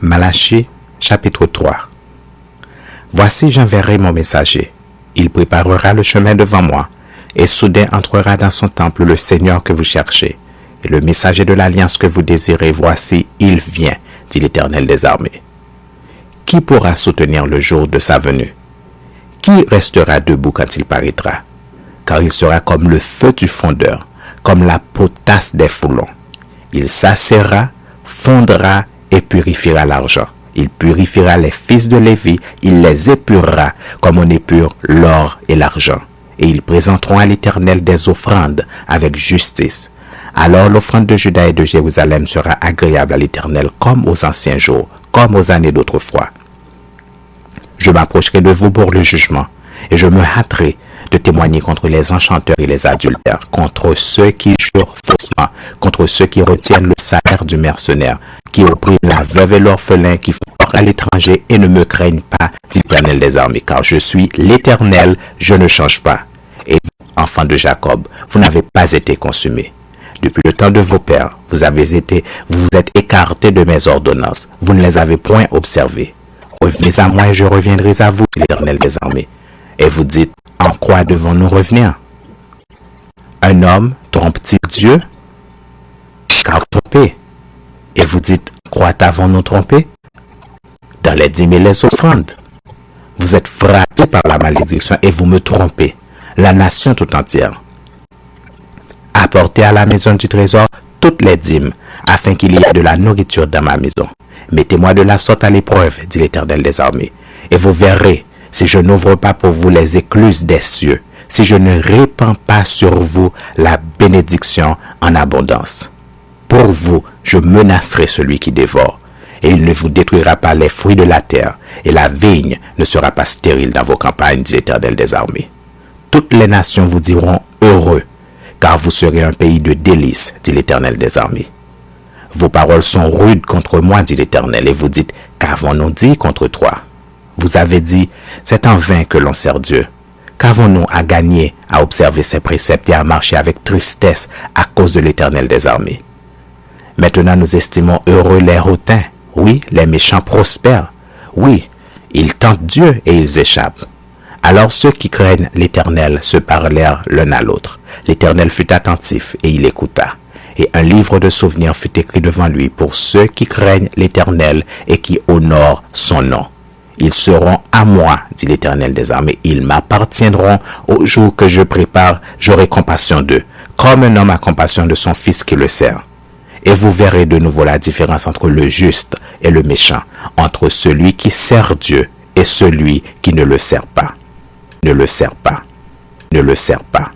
Malachie, chapitre 3. Voici j'enverrai mon messager. Il préparera le chemin devant moi, et soudain entrera dans son temple le Seigneur que vous cherchez. Et le messager de l'alliance que vous désirez, voici, il vient, dit l'Éternel des armées. Qui pourra soutenir le jour de sa venue? Qui restera debout quand il paraîtra? Car il sera comme le feu du fondeur, comme la potasse des foulons. Il s'assera, fondra et purifiera l'argent. Il purifiera les fils de Lévi, il les épurera comme on épure l'or et l'argent. Et ils présenteront à l'Éternel des offrandes avec justice. Alors l'offrande de Juda et de Jérusalem sera agréable à l'Éternel comme aux anciens jours, comme aux années d'autrefois. Je m'approcherai de vous pour le jugement, et je me hâterai de témoigner contre les enchanteurs et les adultères, contre ceux qui jurent faussement, contre ceux qui retiennent le salaire du mercenaire, qui oppriment la veuve et l'orphelin, qui font tort à l'étranger et ne me craignent pas, dit l'Éternel des armées, car je suis l'Éternel, je ne change pas. Et vous, enfants de Jacob, vous n'avez pas été consumés. Depuis le temps de vos pères, vous vous êtes écartés de mes ordonnances, vous ne les avez point observées. Revenez à moi et je reviendrai à vous, dit l'Éternel des armées. Et vous dites, en quoi devons-nous revenir? Un homme trompe-t-il Dieu? Car trompé. Et vous dites, quoi avons-nous trompé? Dans les dîmes et les offrandes. Vous êtes frappés par la malédiction et vous me trompez, la nation tout entière. Apportez à la maison du trésor toutes les dîmes, afin qu'il y ait de la nourriture dans ma maison. Mettez-moi de la sorte à l'épreuve, dit l'Éternel des armées, et vous verrez, si je n'ouvre pas pour vous les écluses des cieux, si je ne répands pas sur vous la bénédiction en abondance. Pour vous, je menacerai celui qui dévore, et il ne vous détruira pas les fruits de la terre, et la vigne ne sera pas stérile dans vos campagnes, dit l'Éternel des armées. Toutes les nations vous diront heureux, car vous serez un pays de délices, dit l'Éternel des armées. Vos paroles sont rudes contre moi, dit l'Éternel, et vous dites, qu'avons-nous dit contre toi? Vous avez dit, c'est en vain que l'on sert Dieu. Qu'avons-nous à gagner à observer ses préceptes et à marcher avec tristesse à cause de l'Éternel des armées? Maintenant nous estimons heureux les hautains. Oui, les méchants prospèrent. Oui, ils tentent Dieu et ils échappent. Alors ceux qui craignent l'Éternel se parlèrent l'un à l'autre. L'Éternel fut attentif et il écouta. Et un livre de souvenirs fut écrit devant lui pour ceux qui craignent l'Éternel et qui honorent son nom. Ils seront à moi, dit l'Éternel des armées. Ils m'appartiendront au jour que je prépare. J'aurai compassion d'eux, comme un homme a compassion de son fils qui le sert. Et vous verrez de nouveau la différence entre le juste et le méchant, entre celui qui sert Dieu et celui qui ne le sert pas. Ne le sert pas. Ne le sert pas.